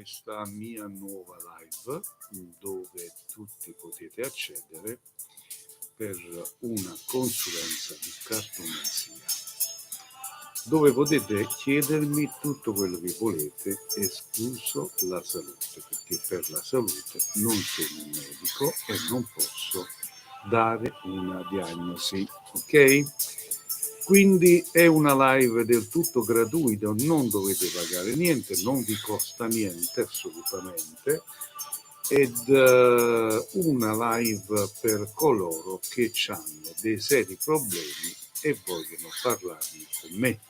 questa mia nuova live dove tutti potete accedere per una consulenza di cartomanzia, dove potete chiedermi tutto quello che volete, escluso la salute, perché per la salute non sono un medico e non posso dare una diagnosi, ok? Quindi è una live del tutto gratuita, non dovete pagare niente, non vi costa niente assolutamente, ed una live per coloro che hanno dei seri problemi e vogliono parlarne con me.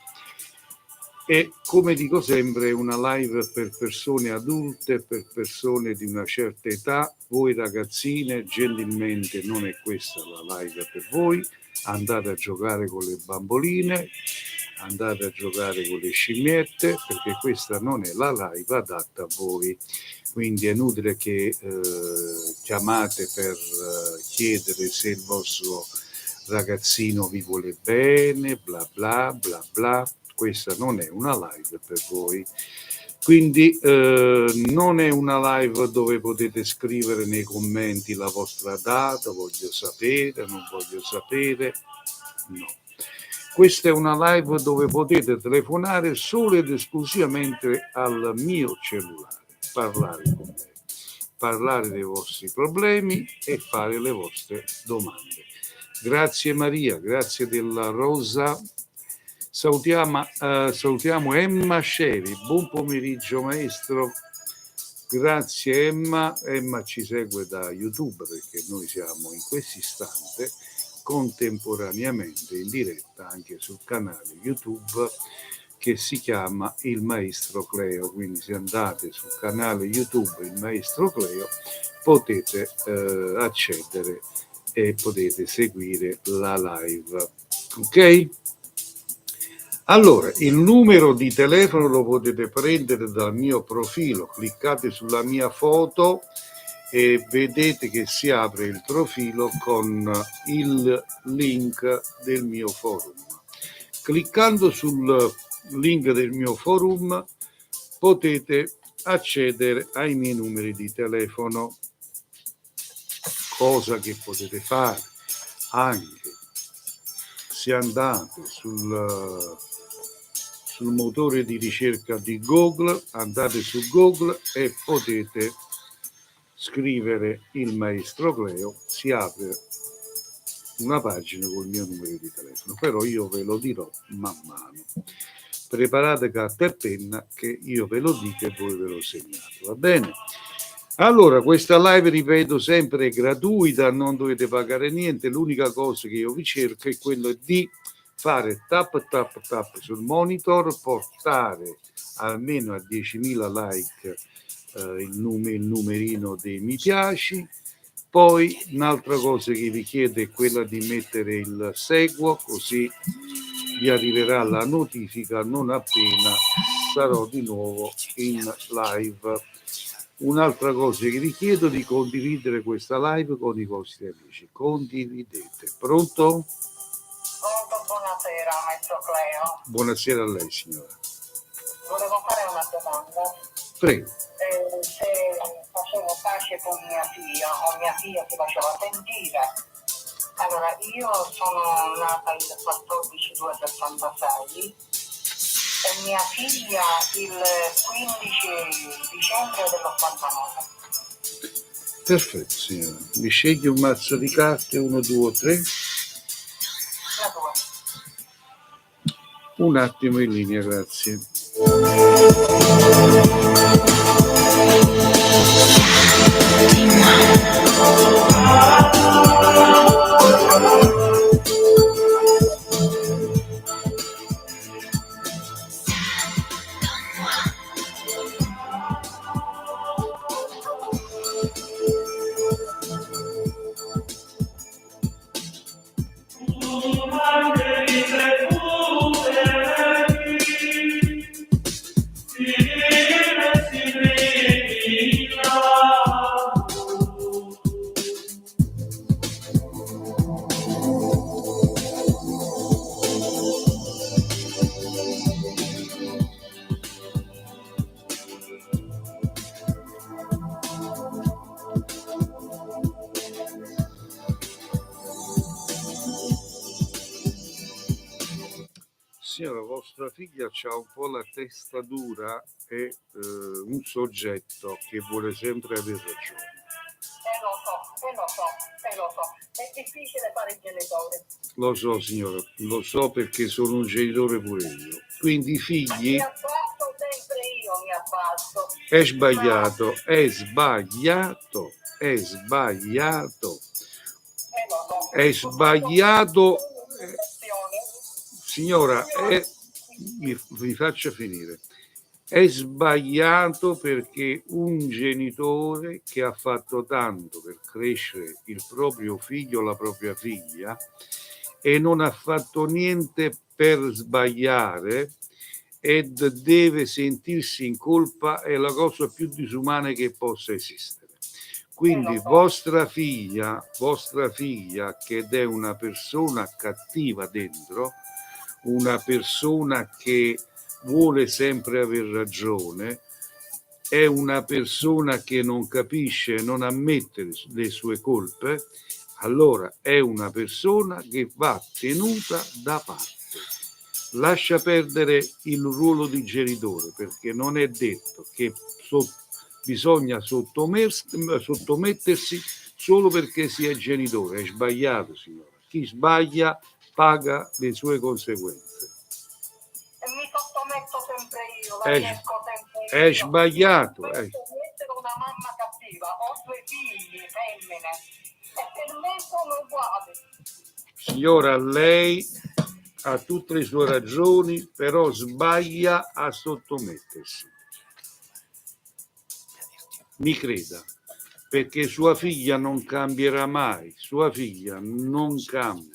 E come dico sempre, è una live per persone adulte, per persone di una certa età. Voi ragazzine, gentilmente, non è questa la live per voi. Andate a giocare con le bamboline, andate a giocare con le scimmiette, perché questa non è la live adatta a voi. Quindi è inutile che chiamate per chiedere se il vostro ragazzino vi vuole bene, bla bla bla bla. Questa non è una live per voi. Quindi non è una live dove potete scrivere nei commenti la vostra data, voglio sapere, non voglio sapere, no. Questa è una live dove potete telefonare solo ed esclusivamente al mio cellulare, parlare con me, parlare dei vostri problemi e fare le vostre domande. Grazie Maria, grazie della Rosa. Salutiamo Emma Sceri, buon pomeriggio maestro, grazie Emma ci segue da YouTube perché noi siamo in questo istante contemporaneamente in diretta anche sul canale YouTube che si chiama Il Maestro Cleo, quindi se andate sul canale YouTube Il Maestro Cleo potete accedere e potete seguire la live, ok? Allora, il numero di telefono lo potete prendere dal mio profilo, cliccate sulla mia foto e vedete che si apre il profilo con il link del mio forum. Cliccando sul link del mio forum potete accedere ai miei numeri di telefono, cosa che potete fare anche se andate sul motore di ricerca di Google, andate su Google e potete scrivere il maestro Cleo, si apre una pagina col mio numero di telefono, però io ve lo dirò man mano. Preparate carta e penna che io ve lo dico e voi ve lo segnate, va bene? Allora, questa live, ripeto sempre, è gratuita, non dovete pagare niente, l'unica cosa che io vi cerco è quello di fare tap tap tap sul monitor, portare almeno a 10.000 like il numerino dei mi piaci. Poi un'altra cosa che vi chiedo è quella di mettere il seguo, così vi arriverà la notifica non appena sarò di nuovo in live. Un'altra cosa che vi chiedo è di condividere questa live con i vostri amici. Condividete. Pronto? Buonasera, maestro Cleo. Buonasera a lei, signora. Volevo fare una domanda. Prego. Se facevo pace con mia figlia, o mia figlia si faceva sentire. Allora, io sono nata il 14/2/66 e mia figlia il 15 dicembre dell'89. Perfetto, signora. Mi sceglie un mazzo di carte, 1, 2 o 3? La 2. Un attimo in linea, grazie. Signora, vostra figlia ha un po' la testa dura e un soggetto che vuole sempre avere ragione. Lo so, è difficile fare il genitore. Lo so, signora, lo so perché sono un genitore pure io. Quindi i figli... Mi abbasso sempre io, mi abbasso. È sbagliato, è sbagliato, è sbagliato, è sbagliato. Signora, mi faccia finire. È sbagliato perché un genitore che ha fatto tanto per crescere il proprio figlio o la propria figlia e non ha fatto niente per sbagliare ed deve sentirsi in colpa è la cosa più disumana che possa esistere. Quindi vostra figlia che è una persona cattiva dentro, una persona che vuole sempre aver ragione, è una persona che non capisce, non ammette le sue colpe, allora è una persona che va tenuta da parte. Lascia perdere il ruolo di genitore, perché non è detto che bisogna sottomettersi solo perché si è genitore. È sbagliato, signora. Chi sbaglia paga le sue conseguenze. Mi sottometto sempre io, è sbagliato. Per essere una mamma cattiva, ho 2 figli femmine e per me sono uguali. Signora, lei ha tutte le sue ragioni, però sbaglia a sottomettersi. Mi creda, perché sua figlia non cambierà mai, sua figlia non cambia.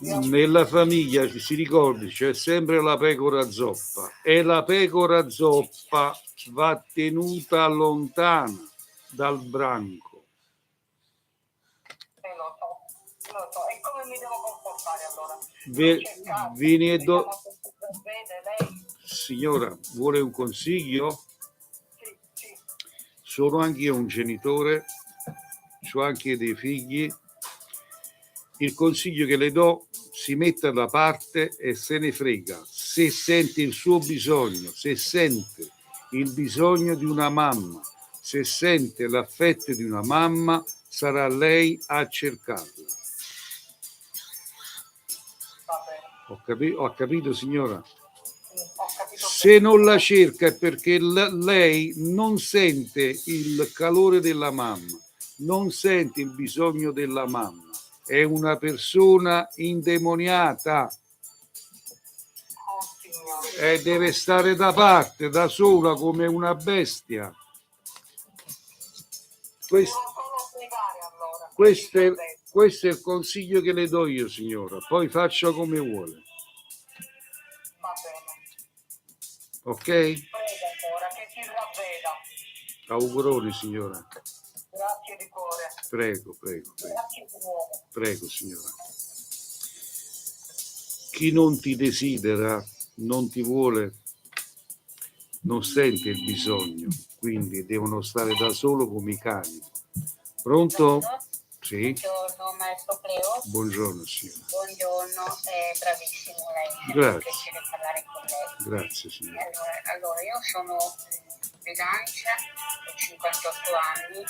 Nella famiglia si ricordi c'è sempre la pecora zoppa e la pecora zoppa va tenuta lontana dal branco. Lo so. E come mi devo comportare allora? Signora, vuole un consiglio? Sì. Sono anche io un genitore, ho anche dei figli. Il consiglio che le do, si metta da parte e se ne frega. Se sente il suo bisogno, se sente il bisogno di una mamma, se sente l'affetto di una mamma, sarà lei a cercarla. Ho capito, signora? Se non la cerca è perché lei non sente il calore della mamma, non sente il bisogno della mamma. È una persona indemoniata e deve stare da parte, da sola, come una bestia. Questo è il consiglio che le do io, signora. Poi faccia come vuole. Va bene. Ok? Prego ancora, che si ravveda. Auguroni, signora. Grazie di cuore. Prego. Grazie di nuovo. Prego, signora. Chi non ti desidera, non ti vuole, non sente il bisogno, quindi devono stare da solo come i cani. Pronto? Sì. Buongiorno maestro Cleo. Buongiorno signora. Buongiorno, è bravissimo lei. Grazie. È un piacere parlare con lei. Grazie signora. Allora io sono veganica, ho 58 anni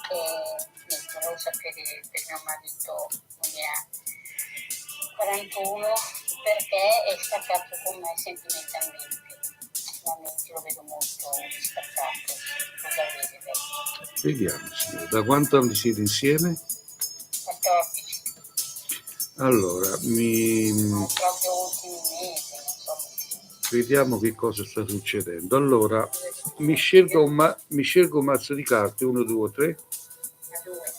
e niente, volevo sapere per mio marito ne ha 41 perché è staccato con me sentimentalmente. Ultimamente lo vedo molto distaccato. Cosa vede lei? Vediamo signora, da quanto anni siete insieme? 14. Allora, Proprio ultimi mesi, non so. Vediamo che cosa sta succedendo. Allora, mi scelgo un mazzo di carte, 1, 2, 3. A 2.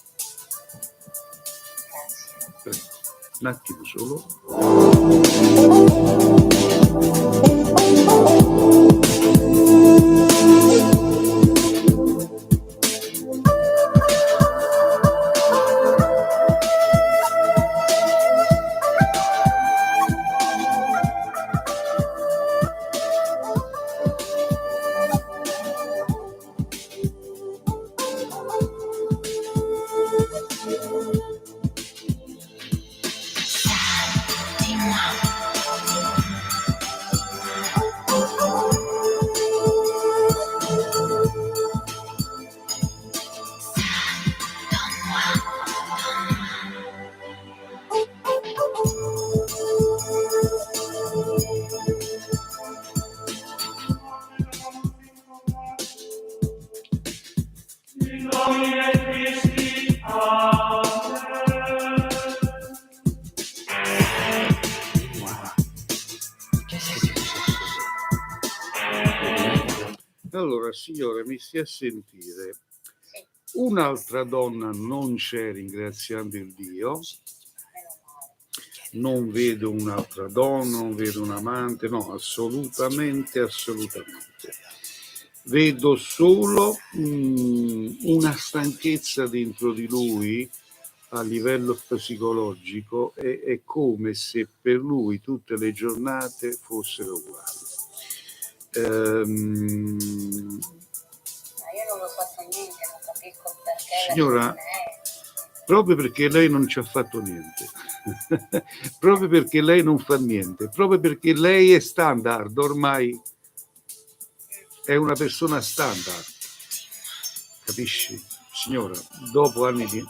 Grazie. Prego. Un attimo solo. Allora, signore, mi stia a sentire. Un'altra donna non c'è, ringraziando il Dio. Non vedo un'altra donna, non vedo un amante, no, assolutamente, assolutamente. Vedo solo una stanchezza dentro di lui a livello psicologico, è come se per lui tutte le giornate fossero uguali. Ma io non ho fatto niente, non capisco perché. Signora, proprio perché lei non ci ha fatto niente, proprio perché lei non fa niente, proprio perché lei è standard, ormai è una persona standard, capisci? Signora, dopo anni di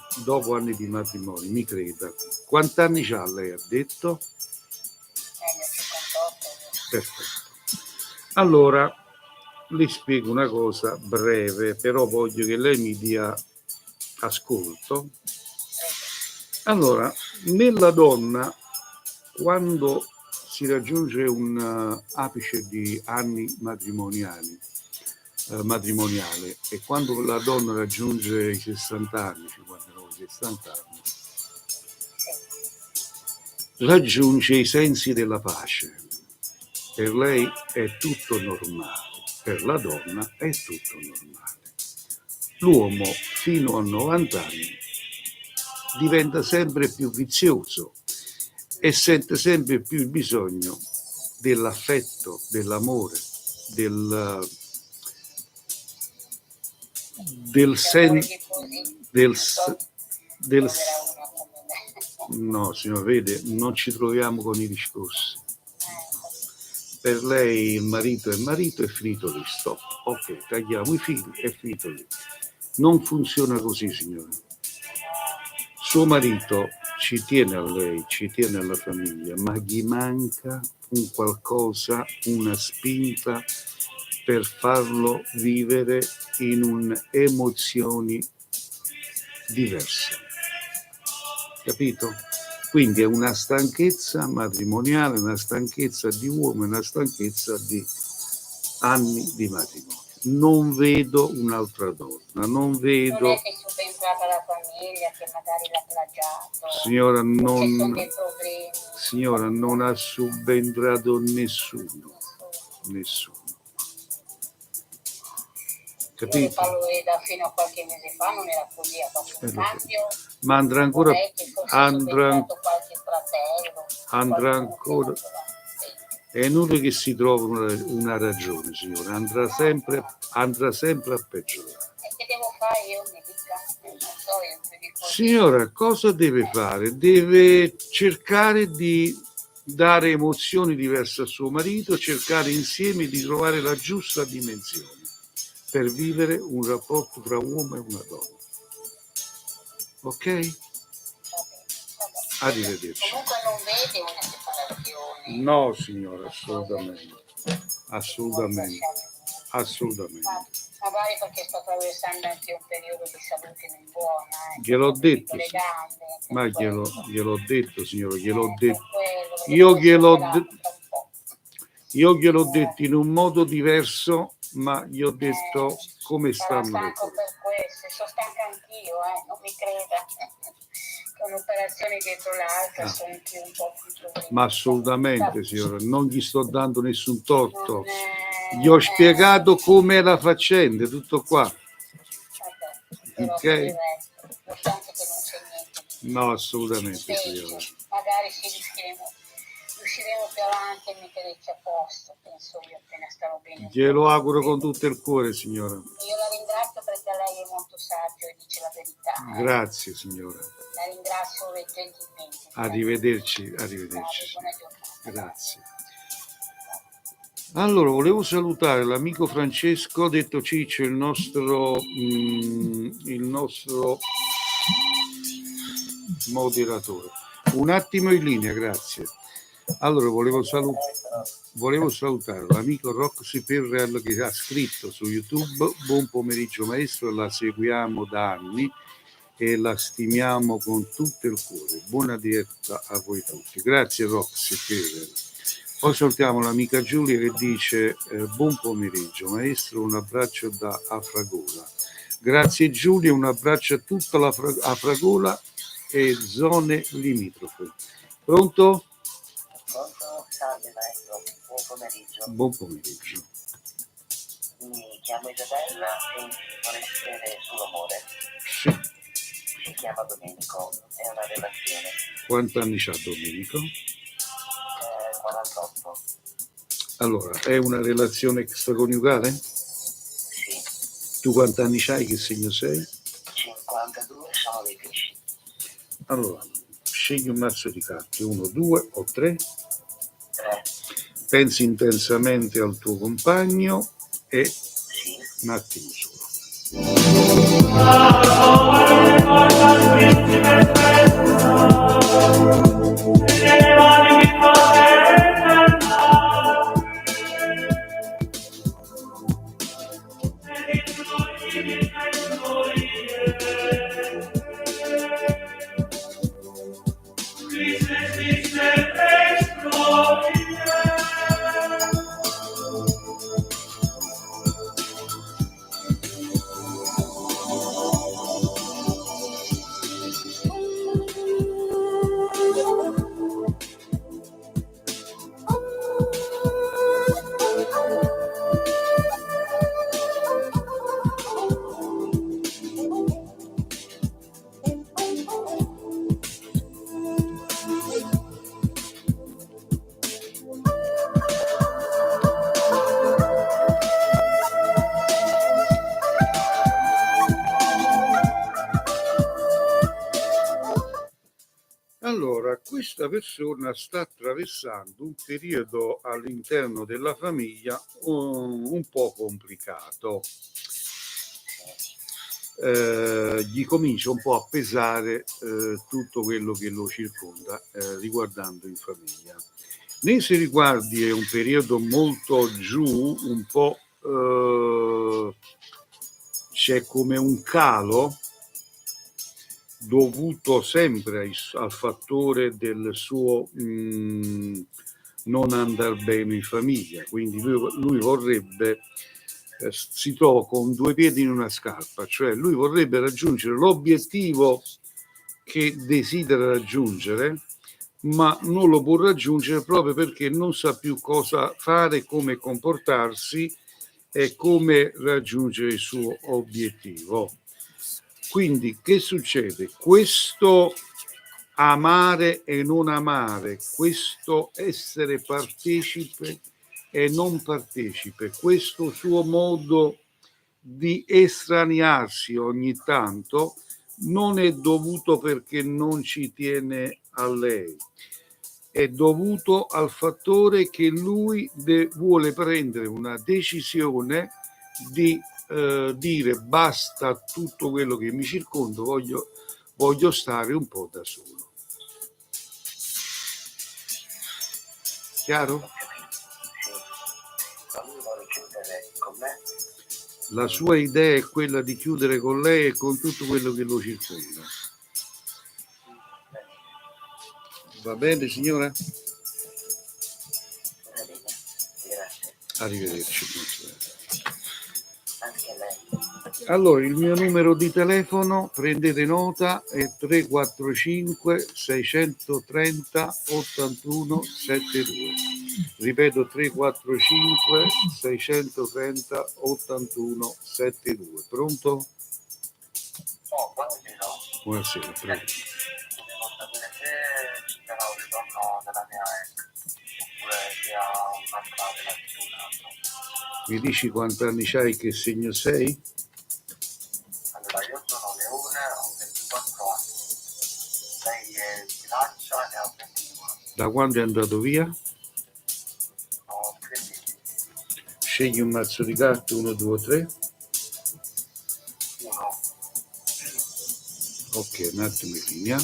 matrimonio, mi creda, quanti anni c'ha lei, ha detto? Perfetto. Allora, le spiego una cosa breve, però voglio che lei mi dia ascolto. Allora, nella donna, quando si raggiunge un apice di anni matrimoniale, e quando la donna raggiunge i 60 anni, 59, 60 anni, raggiunge i sensi della pace. Per lei è tutto normale, per la donna è tutto normale. L'uomo fino a 90 anni diventa sempre più vizioso e sente sempre più il bisogno dell'affetto, dell'amore, no, signor, vede, non ci troviamo con i discorsi. Per lei il marito è marito, è finito lì, stop. Ok, tagliamo i fili, è finito lì. Non funziona così, signore. Suo marito ci tiene a lei, ci tiene alla famiglia, ma gli manca un qualcosa, una spinta per farlo vivere in emozioni diverse. Capito? Quindi è una stanchezza matrimoniale, una stanchezza di uomo, una stanchezza di anni di matrimonio. Non vedo un'altra donna, non vedo... Non è che è subentrata la famiglia, che magari l'ha plagiato. Signora, non ha subentrato nessuno. Capito? Da fino a qualche mese fa non era così, ha fatto un cambio. Ma andrà ancora, andrà ancora. È inutile che si trovi una ragione, signora, andrà sempre a peggiorare. E che devo fare io? Mi dica, non so, io mi dico. Signora, cosa deve fare? Deve cercare di dare emozioni diverse a suo marito, cercare insieme di trovare la giusta dimensione per vivere un rapporto tra uomo e una donna. Ok? Arrivederci. Comunque non vede una separazione. No, signora, assolutamente. Magari perché sto attraversando anche un periodo di salute non buona. Gliel'ho detto, le gambe, ma gliel'ho detto, signora, gliel'ho detto. Io gliel'ho detto in un modo diverso, ma gli ho detto come stanno le cose. Per questo, sono stanca anch'io, non mi creda. Con un'operazione dietro l'altra sono più un po' più problemi. Ma assolutamente, signora, non gli sto dando nessun torto. Gli ho spiegato com'è la faccenda, tutto qua. Vabbè, ok? Lo santo che non c'è niente. No, assolutamente, signora. Magari riusciremo più avanti a metterci a posto, penso io, appena starò bene. Glielo auguro con tutto il cuore, signora. Io la ringrazio perché lei è molto saggio e dice la verità. Grazie, signora. La ringrazio gentilmente. Arrivederci. Buona giornata. Grazie. Allora, volevo salutare l'amico Francesco, detto Ciccio, il nostro moderatore. Un attimo in linea, grazie. Allora, volevo salutare l'amico Roxy Perrello che ha scritto su YouTube: buon pomeriggio maestro, la seguiamo da anni e la stimiamo con tutto il cuore. Buona diretta a voi tutti. Grazie Roxy Perrello. Poi salutiamo l'amica Giulia che dice buon pomeriggio maestro, un abbraccio da Afragola. Grazie Giulia, un abbraccio a tutta la Afragola e zone limitrofe. Pronto? Salve maestro, buon pomeriggio. Buon pomeriggio. Mi chiamo Isabella e vorrei sapere sull'amore. Sì. Si chiama Domenico, è una relazione. Quanti anni c'ha Domenico? 48. Allora, è una relazione extraconiugale? Sì. Tu quanti anni c'hai? Che segno sei? 52, sono dei pesci. Allora, scegli un mazzo di carte, 1, 2 o 3. 3. Pensi intensamente al tuo compagno e Sì. un attimo solo. Allora, questa persona sta attraversando un periodo all'interno della famiglia un po' complicato. Gli comincia un po' a pesare tutto quello che lo circonda riguardando in famiglia. Nei suoi riguardi è un periodo molto giù, un po' c'è come un calo dovuto sempre al fattore del suo non andare bene in famiglia, quindi lui vorrebbe, si trova con due piedi in una scarpa, cioè lui vorrebbe raggiungere l'obiettivo che desidera raggiungere, ma non lo può raggiungere proprio perché non sa più cosa fare, come comportarsi e come raggiungere il suo obiettivo. Quindi che succede? Questo amare e non amare, questo essere partecipe e non partecipe, questo suo modo di estraniarsi ogni tanto non è dovuto perché non ci tiene a lei, è dovuto al fattore che lui vuole prendere una decisione di dire basta a tutto quello che mi circonda, voglio stare un po' da solo. Chiaro? Sì. Lui vuole chiudere con me. La sua idea è quella di chiudere con lei e con tutto quello che lo circonda. Va bene, signora? Grazie. Arrivederci. Anche a lei. Allora, il mio numero di telefono, prendete nota, è 345 630 81 72. Ripeto, 345 630 81 72. Pronto? Oh, buonasera. Buonasera, prego. Volevo sapere se ci sarà un ritorno della mia ex, oppure se ha un'altra relazione. Mi dici quanti anni c'hai, che segno sei? Allora, io sono Leone, ho 24 anni. Lei è Bilancia e ha 21. Da quando è andato via? Ho 3 mesi. Scegli un mazzo di carte, 1, 2, 3. 1. Ok, un attimo in linea.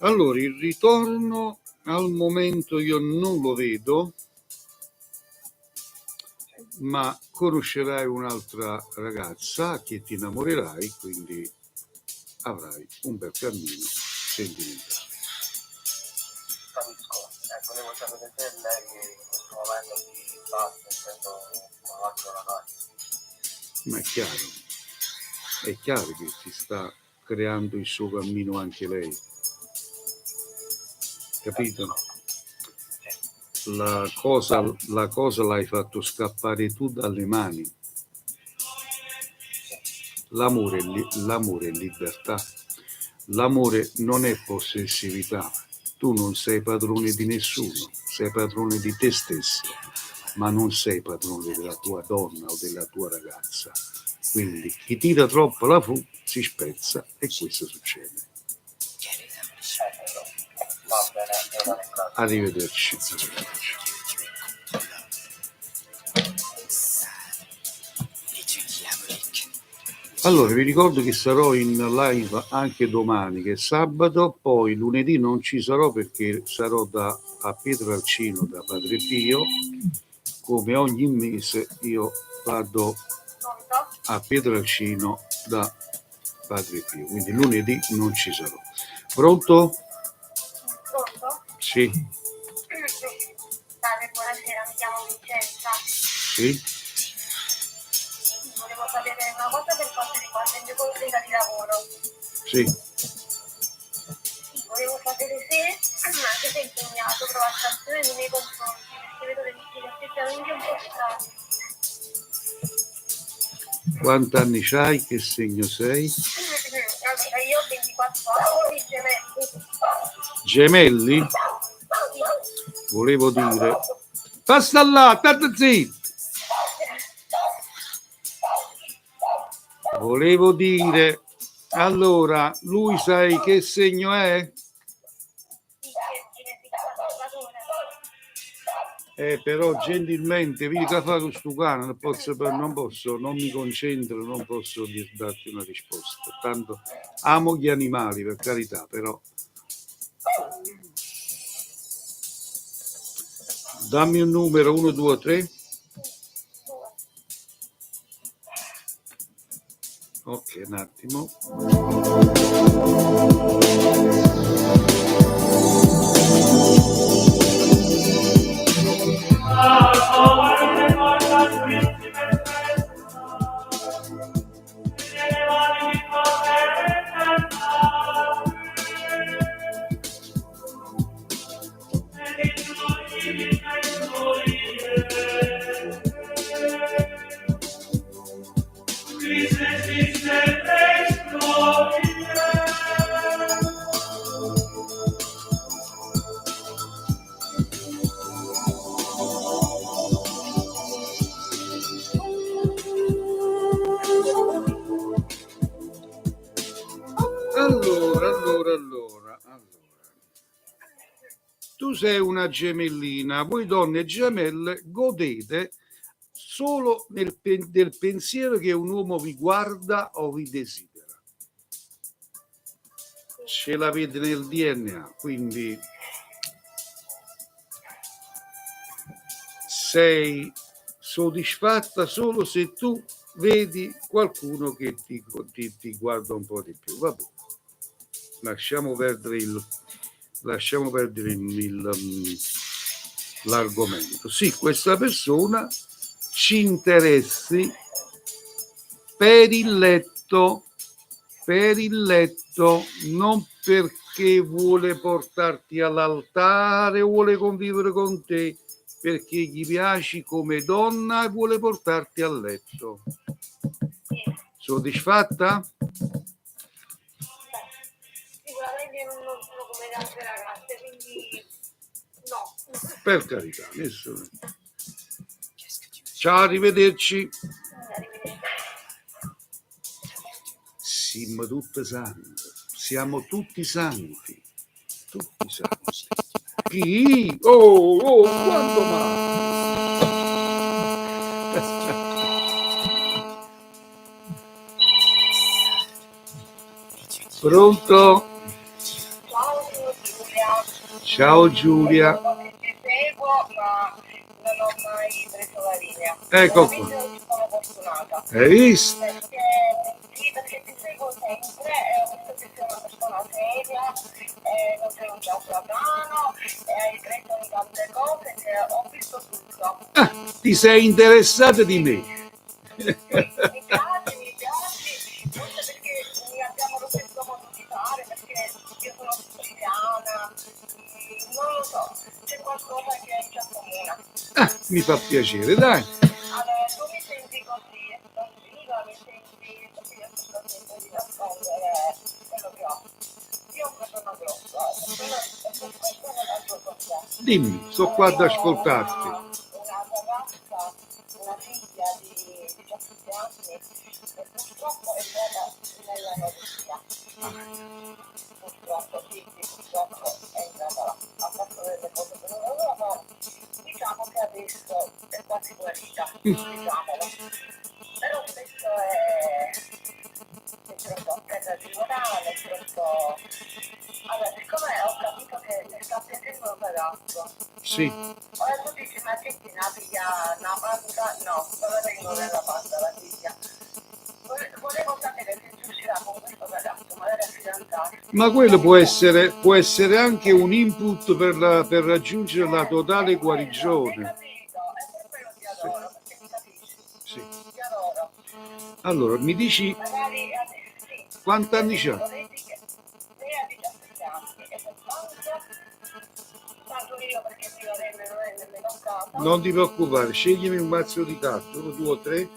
Allora, il ritorno al momento io non lo vedo, ma conoscerai un'altra ragazza che ti innamorerai, quindi avrai un bel cammino sentimentale. Capisco, volevo sapere se lei in questo momento si sta sentendo con un altro ragazzo. Ma è chiaro che si sta creando il suo cammino anche lei, capito? La cosa l'hai fatto scappare tu dalle mani. L'amore è libertà, l'amore non è possessività. Tu non sei padrone di nessuno, sei padrone di te stesso, ma non sei padrone della tua donna o della tua ragazza. Quindi chi tira troppo la fu si spezza e questo succede. Va bene, io la ringrazio. Arrivederci. Allora, vi ricordo che sarò in live anche domani, che è sabato, poi lunedì non ci sarò perché sarò a Pietralcino da Padre Pio. Come ogni mese io vado a Pietralcino da Padre Pio, quindi lunedì non ci sarò. Pronto? Pronto? Sì. Salve, buonasera, mi chiamo Vincenza. Sì? Volevo sapere una cosa per quanto riguarda il mio collega di lavoro. Sì. Volevo sapere se anche se è impegnato provocazione nei miei confronti, perché vedo che mi state atteggiamenti un po' strani. Quanti anni c'hai? Che segno sei? Allora, io ho 24 anni, Gemelli? Volevo dire... Basta là, state zitto! Volevo dire... Allora, lui sai che segno è? Però gentilmente, vi dica fare questo cane, non posso, non mi concentro, non posso darti una risposta. Tanto amo gli animali, per carità, però dammi un numero, 1, 2, 3. Ok, un attimo. Allora. Tu sei una gemellina, voi donne gemelle godete solo del pensiero che un uomo vi guarda o vi desidera. Ce l'avete nel DNA, quindi sei soddisfatta solo se tu vedi qualcuno che ti guarda un po' di più. Vabbè. Lasciamo perdere l'argomento. Sì, questa persona ci interessi per il letto, non perché vuole portarti all'altare o vuole convivere con te, perché gli piaci come donna e vuole portarti a letto. Soddisfatta? Sicuramente non sono come le altre ragazze, quindi no. Per carità, nessuno. Ciao, arrivederci. Siamo tutti santi, siamo tutti santi, tutti santi. Chi? Oh, quando mai? Pronto? Ciao Giulia. Ciao Giulia. Ti seguo, ma non ho mai preso la linea. Ecco qua. Veramente sono fortunata. Hai visto? Perché ti seguo sempre, ho visto che sei una persona seria, non sei un ciarlatano, hai detto di tante cose che ho visto tutto. Ah, ti sei interessata di me? Mi piaci, forse perché abbiamo lo stesso modo di fare, perché io sono siciliana, non lo so, c'è qualcosa che ci accomuna. Ah, mi fa piacere, dai. Allora, tu mi senti così espansiva, mi senti così che sto sempre di nascondere quello che ho. Io ho un problema grosso, per questo non lascio con te. Dimmi, sto qua ad ascoltarti. Una ragazza, una figlia di 17 anni, che purtroppo è stata nella Russia. Purtroppo, sì, purtroppo è entrata là. Ha fatto delle cose che non aveva fatto. Diciamo che adesso è quasi guarita, diciamolo. Però questo è troppo terra di morale, è troppo... Allora, siccome ho capito che le sta piacendo un ragazzo, Sì, ora tu dici, ma che ti una figlia, una banda? No, non la tengo nella banda la figlia. Volevo sapere se riuscirà con questo ragazzo, magari a fidanzarsi. ma quello può essere anche un input per raggiungere la totale guarigione. Hai capito? E per quello ti adoro, perché mi capisci? Sì. Ti adoro. Allora, mi dici Magari sì. quanti anni c'ha? Lei ha 17 anni e per tanto io perché qui la rende non è nemmeno a casa. Non ti preoccupare, sceglimi un mazzo di carte, 1, 2 o 3.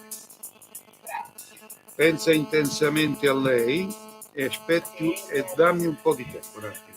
Pensa intensamente a lei e aspetti e dammi un po' di tempo. Un attimo.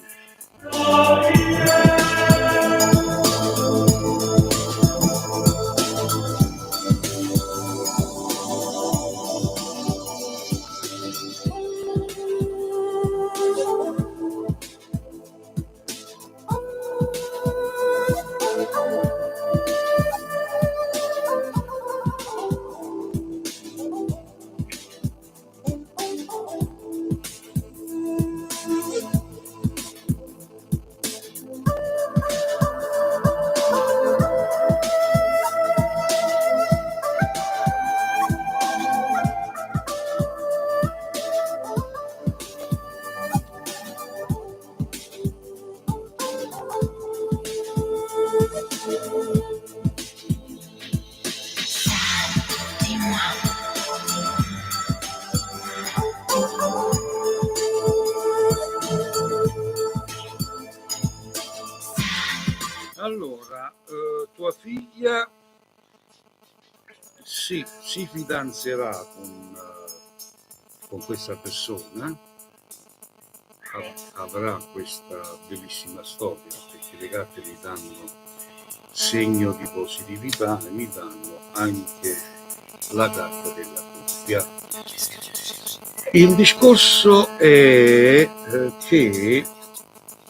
Allora, tua figlia si fidanzerà con questa persona, avrà questa bellissima storia, perché le carte gli danno segno di positività e mi danno anche la carta della coppia. Il discorso è che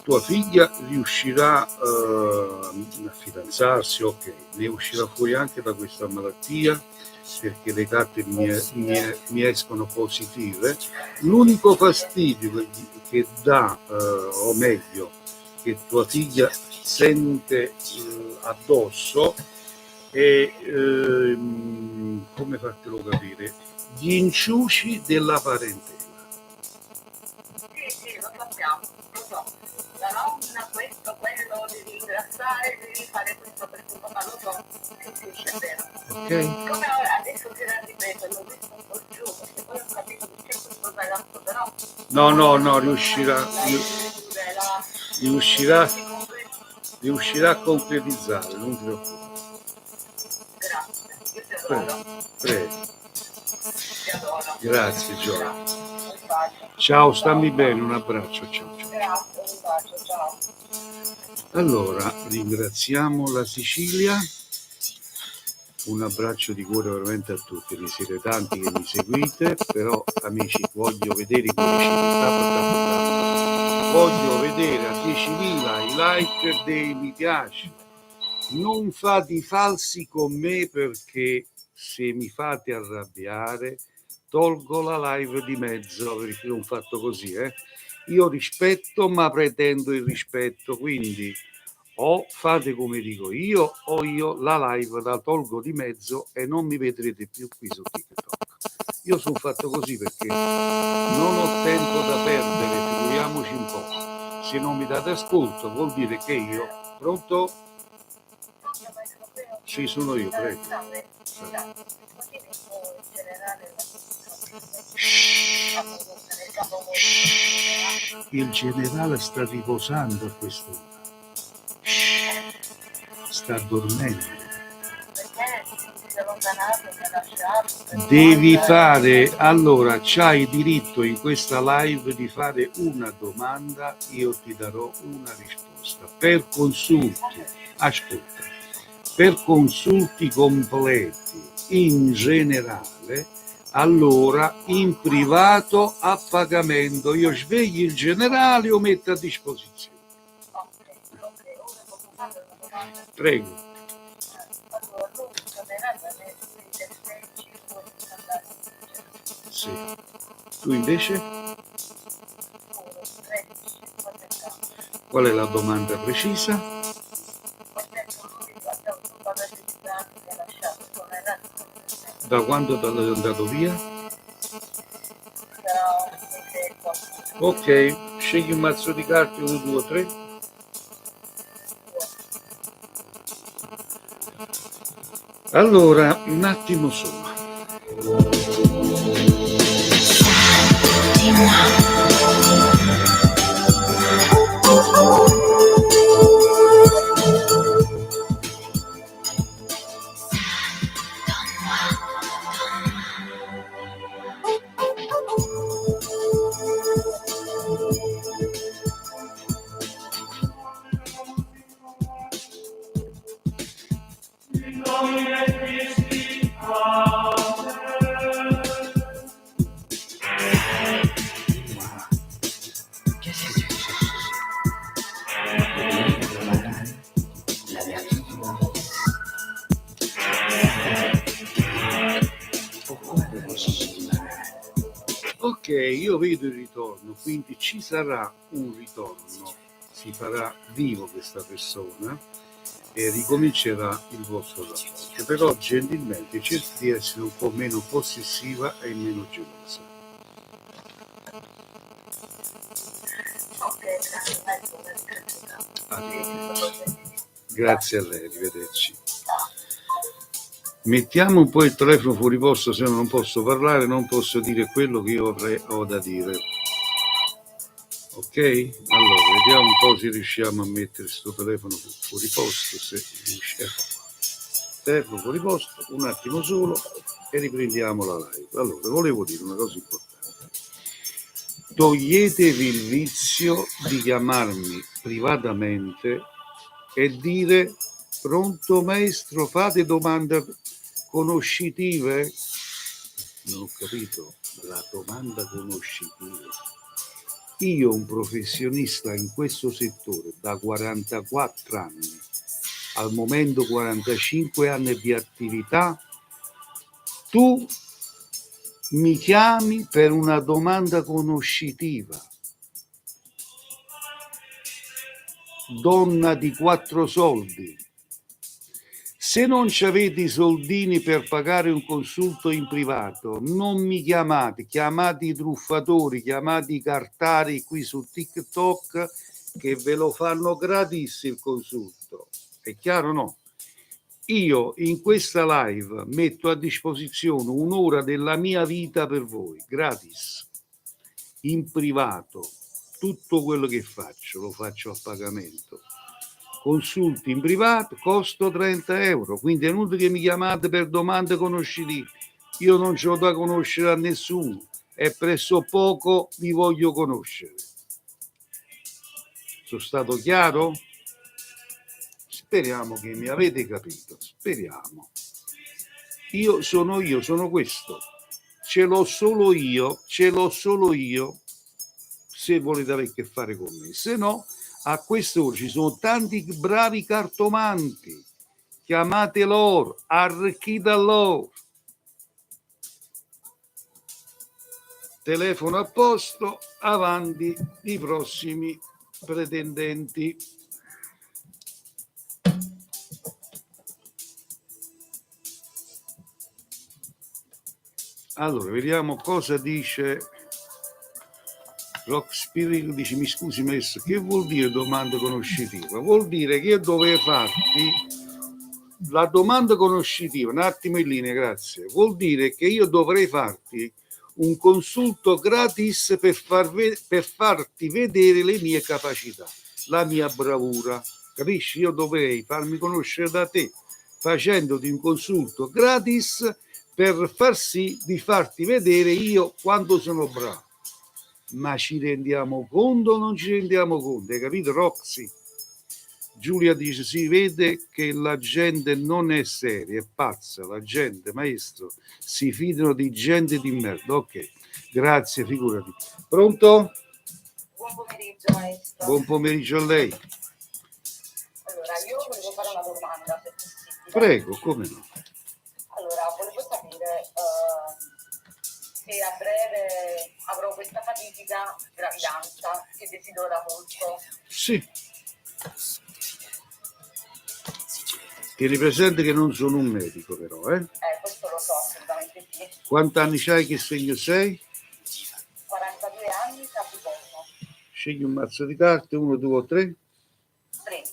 tua figlia riuscirà a fidanzarsi, ok, ne uscirà fuori anche da questa malattia, perché le carte mi escono positive. L'unico fastidio che dà, o meglio, che tua figlia sente addosso è, come fartelo capire, gli inciuci della parentela. Sì, lo sappiamo, lo so. nonna, questo, quello, devi ingrassare, devi fare questo per tuo papà, lo so, sì, sì, è vero. Ok? Come ora adesso che la ripetono, questo un po' giù, perché poi ho capito che c'è questo ragazzo, però... No, riuscirà a concretizzare, non ti preoccupare. Grazie, io ti Prego, adoro, prego. ti adoro. Grazie Gioia. Un bacio. Ciao, stammi bene, un abbraccio, ciao. Grazie, un bacio, ciao. Allora, ringraziamo la Sicilia, un abbraccio di cuore veramente a tutti, vi siete tanti che mi seguite, però amici voglio vedere i cuoricini, voglio vedere a 10.000 i like dei mi piace, non fate i falsi con me perché se mi fate arrabbiare tolgo la live di mezzo perché non fatto così, Io rispetto ma pretendo il rispetto, quindi o fate come dico io o io la live la tolgo di mezzo e non mi vedrete più qui su TikTok. Io sono fatto così perché non ho tempo da perdere, figuriamoci un po'. Se non mi date ascolto vuol dire che io... Pronto? Sì, sono io, prego. Il generale sta riposando a quest'ora. Sta dormendo. Devi fare, allora c'hai diritto in questa live di fare una domanda, io ti darò una risposta. Per consulti, ascolta, per consulti completi in generale, allora in privato a pagamento, io svegli il generale o metto a disposizione. Prego. Sì. Tu invece? Qual è la domanda precisa? Da quando è andato via? Ok, scegli un mazzo di carte, 1, 2, 3. Allora, un attimo solo. Ok, io vedo il ritorno, quindi ci sarà un ritorno, si farà vivo questa persona e ricomincerà il vostro rapporto, però gentilmente cerchi di essere un po' meno possessiva e meno gelosa. Grazie a lei, arrivederci. Mettiamo un po' il telefono fuori posto, se no non posso parlare, non posso dire quello che io ho da dire. Ok? Allora, vediamo un po' se riusciamo a mettere questo telefono fuori posto, se riusciamo. Telefono fuori posto, un attimo solo e riprendiamo la live. Allora, volevo dire una cosa importante. Toglietevi il vizio di chiamarmi privatamente e dire: pronto maestro, fate domande conoscitive? Non ho capito la domanda conoscitiva. Io, un professionista in questo settore da 44 anni, al momento 45 anni di attività, tu mi chiami per una domanda conoscitiva. Donna di 4 soldi. Se non avete i soldini per pagare un consulto in privato, non mi chiamate, chiamate i truffatori, chiamate i cartari qui su TikTok che ve lo fanno gratis il consulto. È chiaro, no? Io in questa live metto a disposizione un'ora della mia vita per voi, gratis, in privato. Tutto quello che faccio lo faccio a pagamento. Consulti in privato, costo 30 euro, quindi è inutile che mi chiamate per domande conoscitive. Io non ce l'ho da conoscere a nessuno e presso poco vi voglio conoscere. Sono stato chiaro? Speriamo che mi avete capito, speriamo. Io, sono questo. Ce l'ho solo io, se volete avere a che fare con me. Se no, a quest'ora ci sono tanti bravi cartomanti. Chiamate loro, arricchite loro. Telefono a posto, avanti i prossimi pretendenti. Allora, vediamo cosa dice Rock Spirit. Dice, mi scusi maestro, che vuol dire domanda conoscitiva? Vuol dire che io dovrei farti la domanda conoscitiva, un attimo in linea, grazie. Vuol dire che io dovrei farti un consulto gratis per farti vedere le mie capacità, la mia bravura, capisci? Io dovrei farmi conoscere da te facendoti un consulto gratis per far sì di farti vedere io quanto sono bravo. Ma ci rendiamo conto o non ci rendiamo conto? Hai capito, Roxy? Giulia dice, si vede che la gente non è seria, è pazza, la gente, maestro, si fidano di gente di merda. Ok, grazie, figurati. Pronto? Buon pomeriggio, maestro. Buon pomeriggio a lei. Allora, io volevo fare una domanda, se possibile. Prego, come no? Allora, volevo sapere se a breve avrò questa fatidica gravidanza che desidero da molto. Sì. Tieni presente che non sono un medico, però, Questo lo so, assolutamente sì. Quanti anni c'hai, che segno sei? 42 anni, Capricorno. Scegli un mazzo di carte, 1, 2 o 3. 3.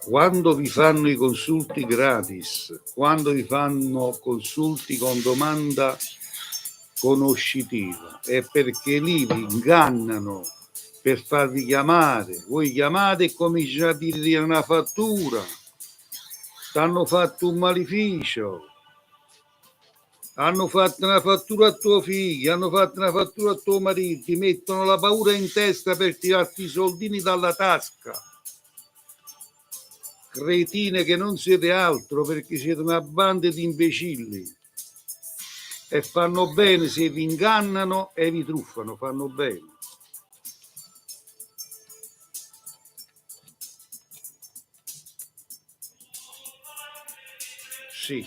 Quando vi fanno i consulti gratis, quando vi fanno consulti con domanda conoscitiva, è perché lì vi ingannano per farvi chiamare. Voi chiamate e cominciate a dire una fattura, t'hanno fatto un maleficio, hanno fatto una fattura a tuo figlio, hanno fatto una fattura a tuo marito, ti mettono la paura in testa per tirarti i soldini dalla tasca. Cretine che non siete altro, perché siete una banda di imbecilli e fanno bene se vi ingannano e vi truffano, fanno bene. Sì,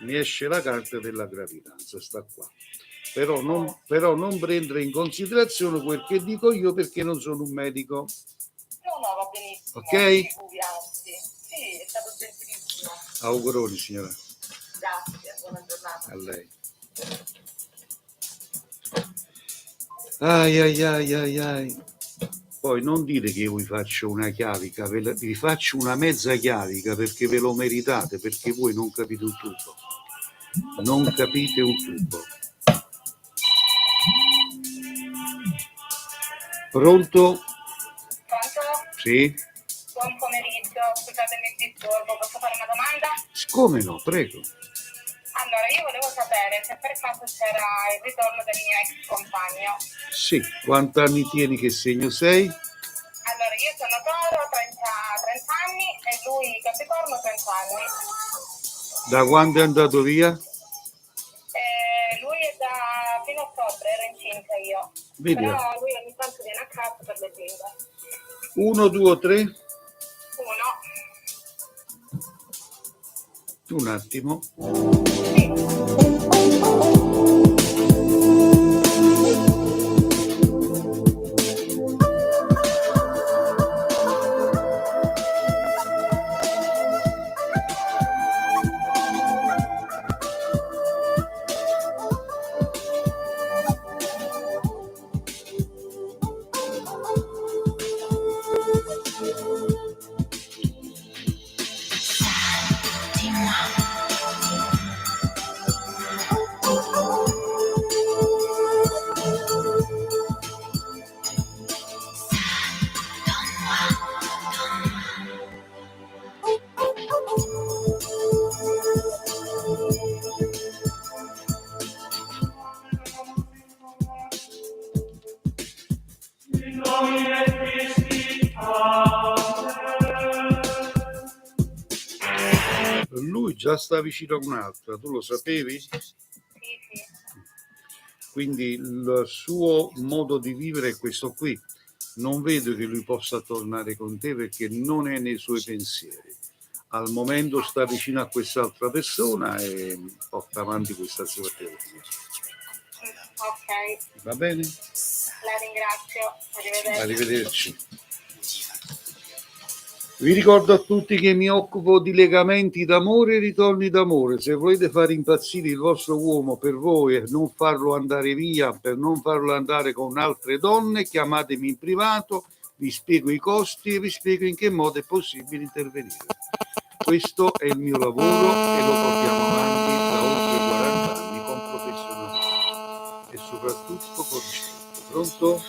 mi esce la carta della gravidanza, sta qua. Però non prendere in considerazione quel che dico io, perché non sono un medico. No, va benissimo. Ok? Sì, è stato gentilissimo. Auguroni, signora. Grazie, buona giornata. A lei. Ai. Poi non dite che io vi faccio una chiavica, vi faccio una mezza chiavica perché ve lo meritate, perché voi non capite un tubo. Non capite un tubo. Pronto? Sì? Buon pomeriggio, scusatemi il disturbo, posso fare una domanda? Come no, prego. Allora, io volevo sapere se per caso c'era il ritorno del mio ex compagno. Sì, quanti anni tieni, che segno sei? Allora, io sono Toro, 30 anni, e lui Capricorno, 30 anni. Da quando è andato via? Lui è da fino a ottobre, ero incinta io. Vedi. Però lui ogni tanto viene a casa per le bimbe. 1, 2, 3? 1. Un attimo. Lui già sta vicino a un'altra, tu lo sapevi? Sì, sì. Quindi il suo modo di vivere è questo qui. Non vedo che lui possa tornare con te perché non è nei suoi pensieri. Al momento sta vicino a quest'altra persona e porta avanti questa sua teoria. Ok, Va bene? la ringrazio. Arrivederci. Arrivederci. Vi ricordo a tutti che mi occupo di legamenti d'amore e ritorni d'amore. Se volete far impazzire il vostro uomo per voi e non farlo andare via, per non farlo andare con altre donne, chiamatemi in privato, vi spiego i costi e vi spiego in che modo è possibile intervenire. Questo è il mio lavoro e lo portiamo avanti da oltre 40 anni con professionalità e soprattutto con rispetto. Pronto?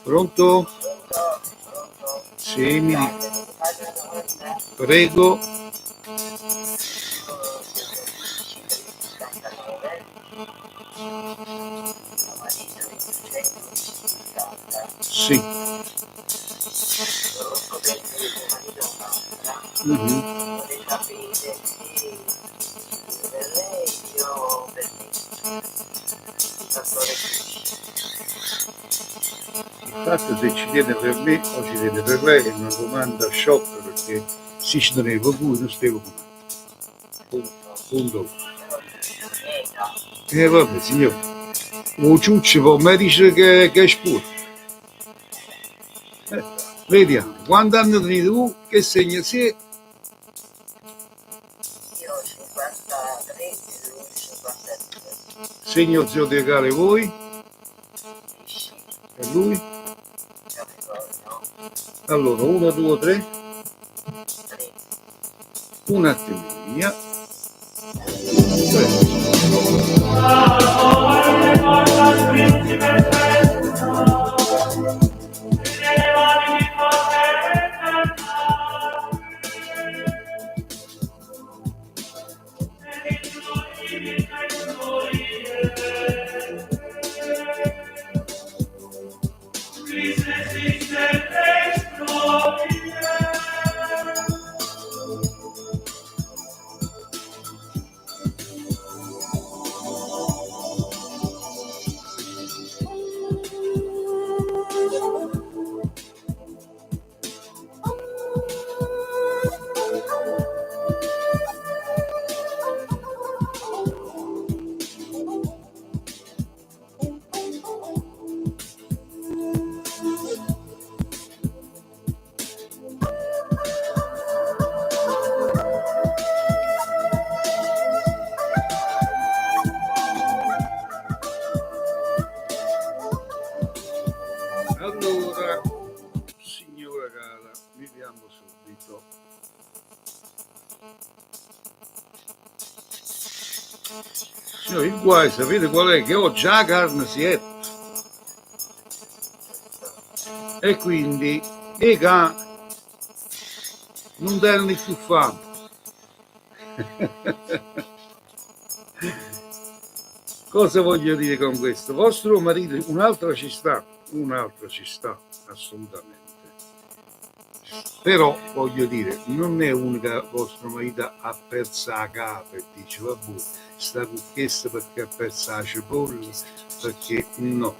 Pronto? Sì, mi prego. Sì. Infatti se ci tiene per me o ci tiene per lei è una domanda shock perché se ci tenevo voi non stevo con punto. Vabbè signore, un ciuccio può mi dice che è spuro. Vediamo, quanti anni tendi tu, che segno sei? Io ho 53 e lui 57. Segno zodiacale voi? E lui? Capricorno. Allora, 1, 2, 3, 3. un attimino. Allora, signora cara, vediamo subito. Signore, il guai, sapete qual è? Che oggi la carne si è. E quindi, non danno più fame. Cosa voglio dire con questo? Vostro marito, un'altra ci sta, assolutamente. Però voglio dire, non è unica vostro marito ha perso la capa e dice vabbè, sta con questa perché ha perso la cipolla, perché no.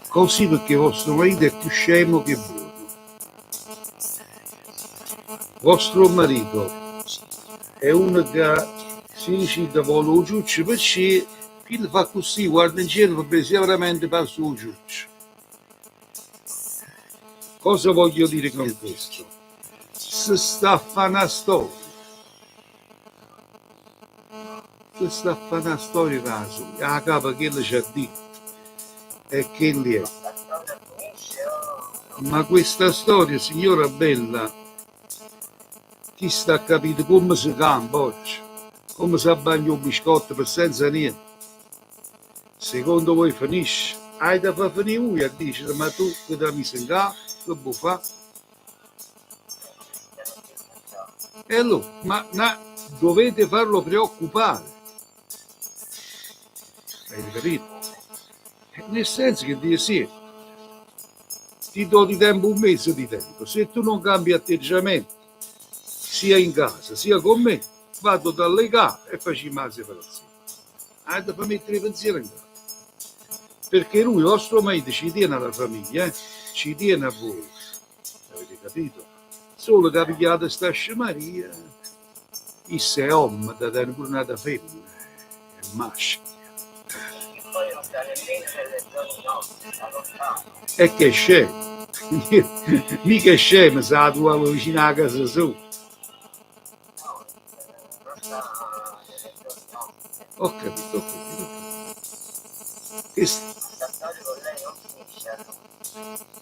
Così perché vostro marito è più scemo che buono. Vostro marito è uno che si incide con lo ciuccio perché chi lo fa così, guarda in cielo per sia veramente passo lo ciuccio. Cosa voglio dire con questo? Se sta a fare una storia, caso, la capa che le ci ha detto e che lì è. Ma questa storia, signora bella, chi sta a capire come si campa oggi? Come si abbaglia un biscotto per senza niente? Secondo voi finisce? Hai da far finire lui a dire, ma tu che da mi sei che vuoi fare? E allora, dovete farlo preoccupare. Hai capito? Nel senso che dice sì, ti do di tempo un mese di tempo, se tu non cambi atteggiamento sia in casa sia con me, vado da legale e facciamo la separazione. Devo mettere pensiero in casa. Perché lui, vostro marito, ci tiene alla famiglia, ci tiene a voi, avete capito? Solo che ha pigliato sta scimaria, il sei uomo da tenere pure una femmina, è maschio. Poi non sta nemmeno nelle zone nostre, sta lontano. E che scemo, mica è scemo se la tua vicino a casa sua. Non sta nelle zone nostre. Ho capito, ho capito. Che La storia con lei non finisce.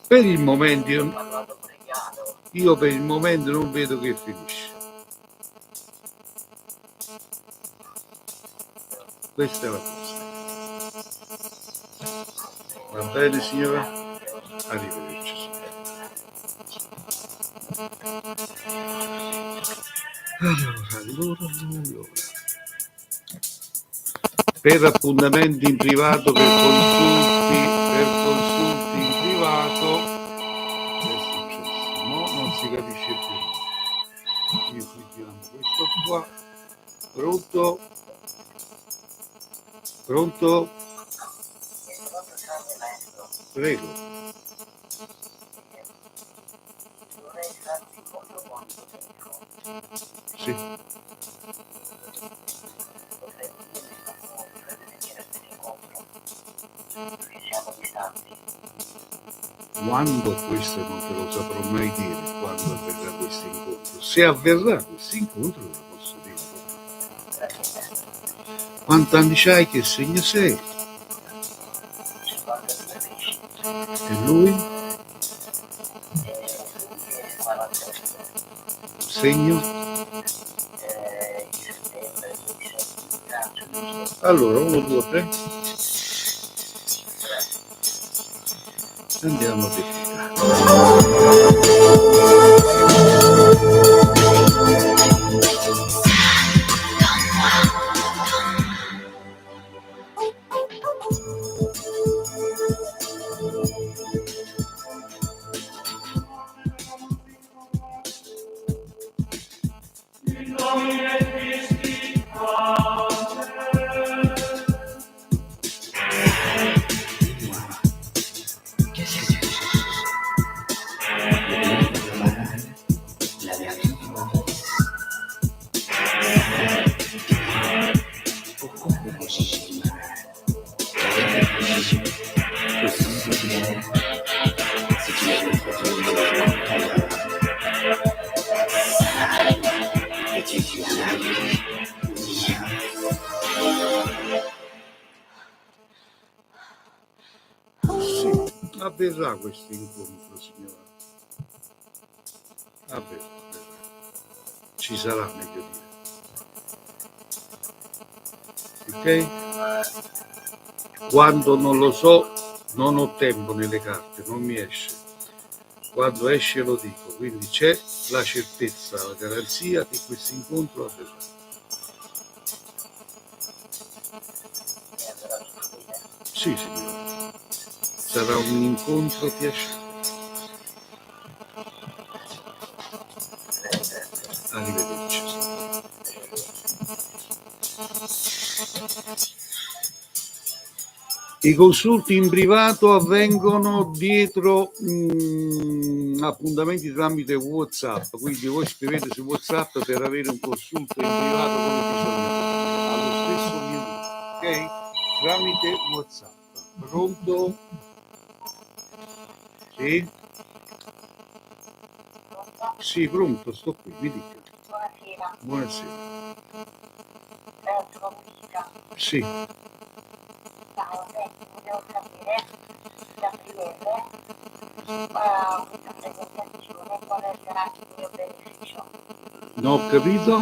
per il momento Ho io, parlato pregato. io per il momento non vedo che finisce. Questa è la cosa. Va bene signora? Arrivederci. Allora. Per appuntamenti in privato, per consulti in privato, che è successo? No, non si capisce più. Io chiudiamo questo qua. Pronto? Pronto? Prego. Vorrei farti un po' quanto tempo. Sì. Siamo distanti. Quando questo non te lo saprò mai dire, quando avverrà questo incontro. Se avverrà questo incontro, te lo posso dire. Quanti anni c'hai? Che segno sei? E lui? Segno? Allora, 1, 2, 3. Andiamo a verificare. Avverrà questo incontro, signora. Avverrà. Ci sarà, meglio dire. Ok? Quando non lo so, non ho tempo nelle carte, non mi esce. Quando esce lo dico, quindi c'è la certezza, la garanzia che questo incontro avverrà. Sì, signora. Sarà un incontro piacevole. Arrivederci. I consulti in privato avvengono dietro appuntamenti tramite WhatsApp, quindi voi scrivete su WhatsApp per avere un consulto in privato come bisogna, allo stesso minuto, ok? Tramite WhatsApp. Pronto? Sì? Sì, pronto, sto qui, mi dica. Buonasera. Buonasera. Sono Monica. Sì, Ciao, volevo sapere da breve questa presentazione quale sarà il mio beneficio. non ho capito.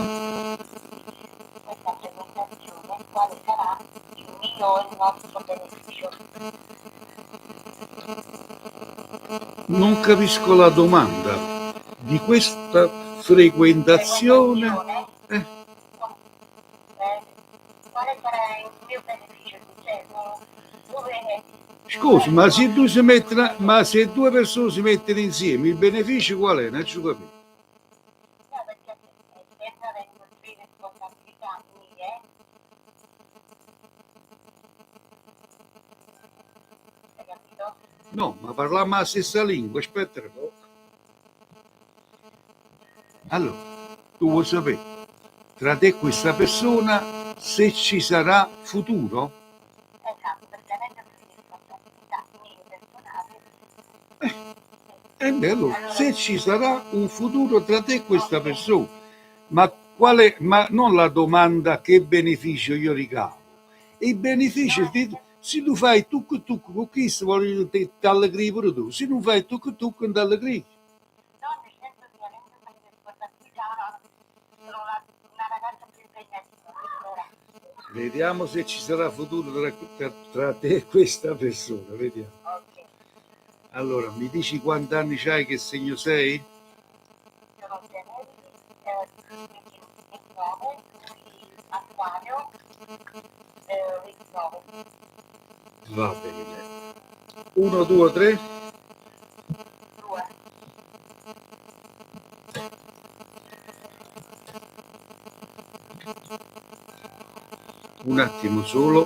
Questa presentazione quale sarà il nostro beneficio. Non capisco la domanda di questa frequentazione. Quale sarà il mio beneficio? Cioè, dove Scusa, ma se tu si mettono, ma se due persone si mettono insieme, il beneficio qual è? Non ci capisco. No, perché sempre avendo le responsabilità mie, hai capito? No, ma parliamo la stessa lingua, aspetta un po'. Allora, tu vuoi sapere, tra te e questa persona, se ci sarà futuro? Esatto, perché avendo le responsabilità mie personali, E beh, allora, se ci sarà un futuro tra te e questa persona, ma quale, ma non la domanda che beneficio io ricavo, i benefici, se tu fai tuc con questo, voglio te allegri pure tu, se non fai tuc non ti allegri. non nel senso che avendo quelle responsabilità sono una ragazza più impegnativa, allora, Vediamo se ci sarà futuro tra te e questa persona, vediamo. ok, Allora, mi dici quanti anni c'hai, che segno sei? sono gemelli, 29, acquario, 29, Va bene. 1, 2, 3. 2, Un attimo solo.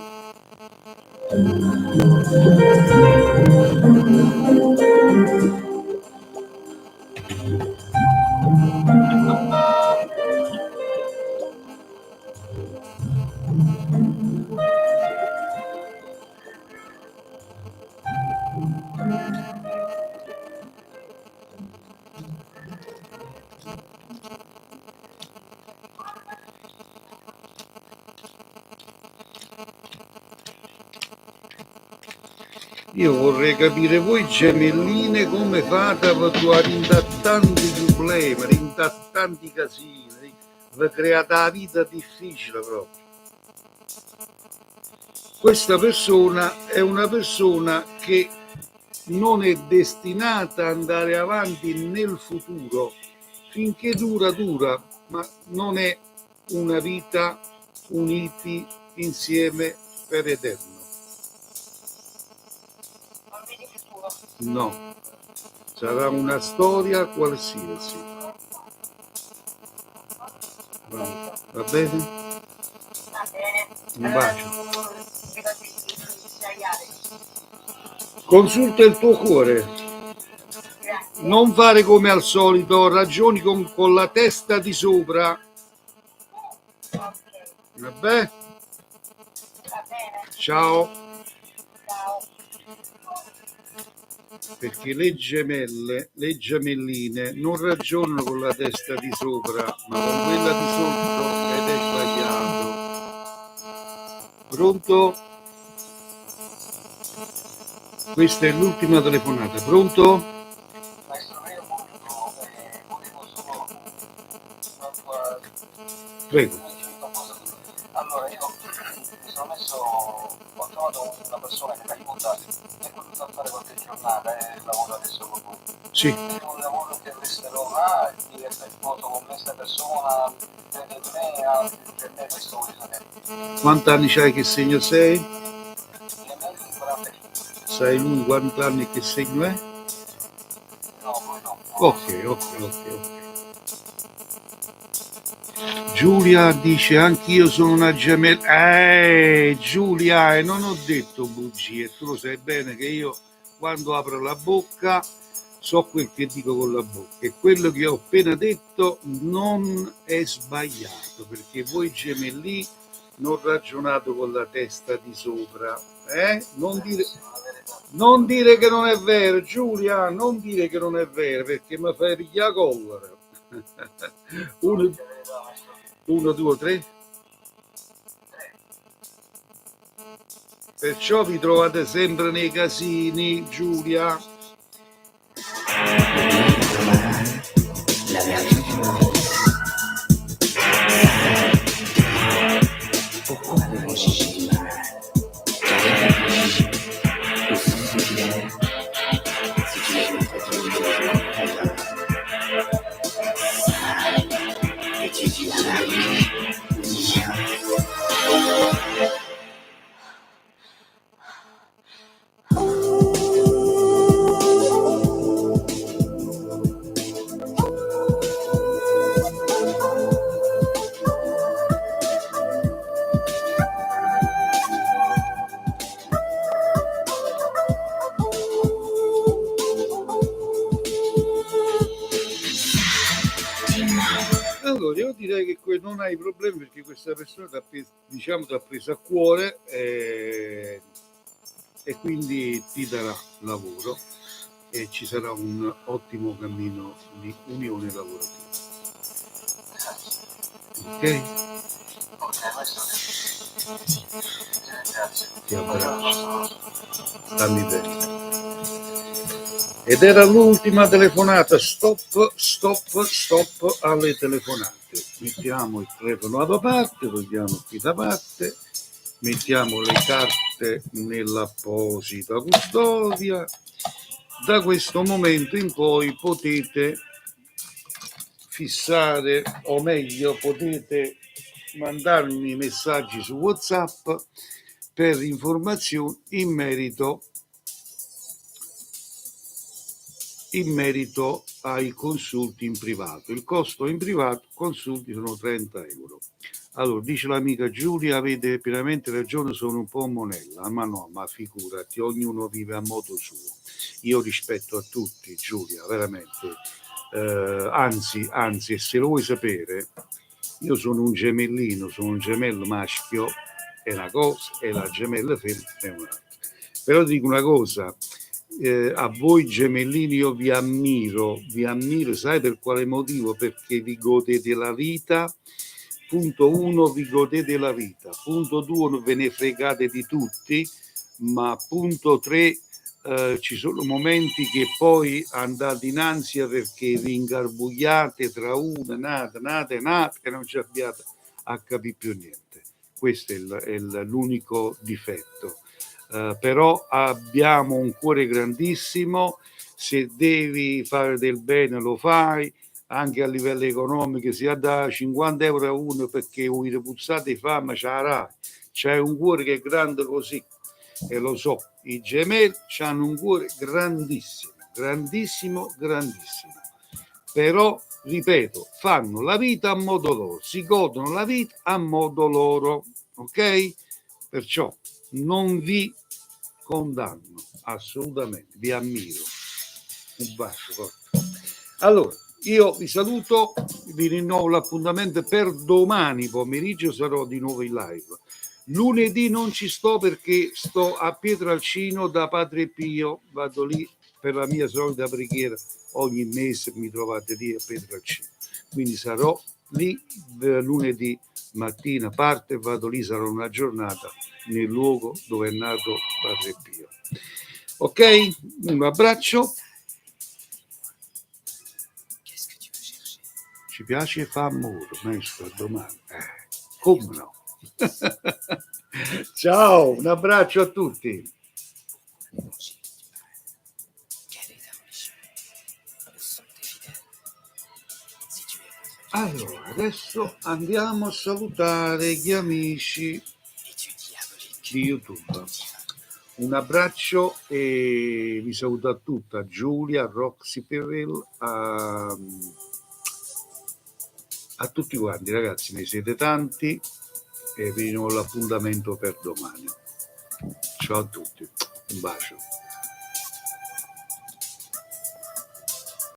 Io vorrei capire voi gemelline come fate a rindare tanti problemi, rindare tanti casini, vi create la vita difficile proprio. Questa persona è una persona che non è destinata ad andare avanti nel futuro, finché dura, ma non è una vita uniti insieme per eterno. non vedi futuro. No, sarà una storia qualsiasi. Va bene? Va bene. Un bacio. Vedo di sdraiare. Consulta il tuo cuore, Grazie. non fare come al solito, ragioni con la testa di sopra. Ok, Vabbè? va bene. Ciao. Ciao. Perché le gemelline non ragionano con la testa di sopra, ma con quella di sotto, ed è sbagliato. Pronto? Questa è l'ultima telefonata. Pronto? Maestro, io volevo solo una tua... Prego. Allora, io mi sono messo, ho trovato una persona che mi aiuta e ho voluto fare qualche giornata e lavoro adesso con lui. Sì. È un lavoro che resterò là, di essere foto con questa persona, per me questo voglio sapere. Quanti anni c'hai, che segno sei? Le mie 45. Sai lui quanti anni, che segno è? No, poi no. Ok. Giulia dice anch'io sono una gemella. Giulia, non ho detto bugie, tu lo sai bene che io quando apro la bocca so quel che dico con la bocca e quello che ho appena detto non è sbagliato, perché voi gemelli non ragionate con la testa di sopra, non dire che non è vero, Giulia, non dire che non è vero, perché mi fai pigliare la collera. 1, 2, 3. Perciò vi trovate sempre nei casini, Giulia. Allora, io direi che non hai problemi perché questa persona ti ha preso a cuore e quindi ti darà lavoro e ci sarà un ottimo cammino di unione lavorativa. Ok? Ok, questo grazie. Ti abbraccio. Stammi bene. Ed era l'ultima telefonata. Stop alle telefonate. Mettiamo il telefono da parte, togliamo qui da parte, mettiamo le carte nell'apposita custodia. Da questo momento in poi potete fissare, o meglio potete mandarmi messaggi su WhatsApp per informazioni in merito ai consulti in privato. Il costo in privato consulti sono 30 euro. Allora, dice l'amica Giulia, avete pienamente ragione, sono un po' monella, ma no, ma figurati, ognuno vive a modo suo. Io rispetto a tutti, Giulia, veramente. Anzi, e se lo vuoi sapere, io sono un gemellino, sono un gemello maschio, è una cosa, e la gemella femmina è un'altra. Però dico una cosa, a voi gemellini io vi ammiro, sai per quale motivo? Perché vi godete la vita. Punto 1, vi godete la vita. Punto 2, non ve ne fregate di tutti, ma punto 3, ci sono momenti che poi andate in ansia perché vi ingarbugliate tra una, nate e non ci abbiate a capire più niente. Questo è l'unico difetto. Però abbiamo un cuore grandissimo, se devi fare del bene lo fai, anche a livello economico, sia da 50 euro a uno perché vuoi puzzate di fame, c'è un cuore che è grande così, e lo so, i gemelli hanno un cuore grandissimo, però, ripeto, fanno la vita a modo loro, si godono la vita a modo loro, ok? Perciò non vi condanno assolutamente, vi ammiro. Un bacio forte. Allora, io vi saluto, vi rinnovo l'appuntamento per domani pomeriggio, sarò di nuovo in live. Lunedì non ci sto perché sto a Pietralcino da Padre Pio, vado lì per la mia solita preghiera, ogni mese mi trovate lì a Pietralcino, quindi sarò lì lunedì mattina, parte e vado lì, sarò una giornata nel luogo dove è nato Padre Pio. Ok? Un abbraccio. Ci piace fa amore, maestro, a domani. Come no? Ciao, un abbraccio a tutti. Allora, adesso andiamo a salutare gli amici di YouTube. Un abbraccio e vi saluto a tutta, a Giulia, a Roxy Perrell, a tutti quanti ragazzi, ne siete tanti e vi do l'appuntamento per domani. Ciao a tutti, un bacio.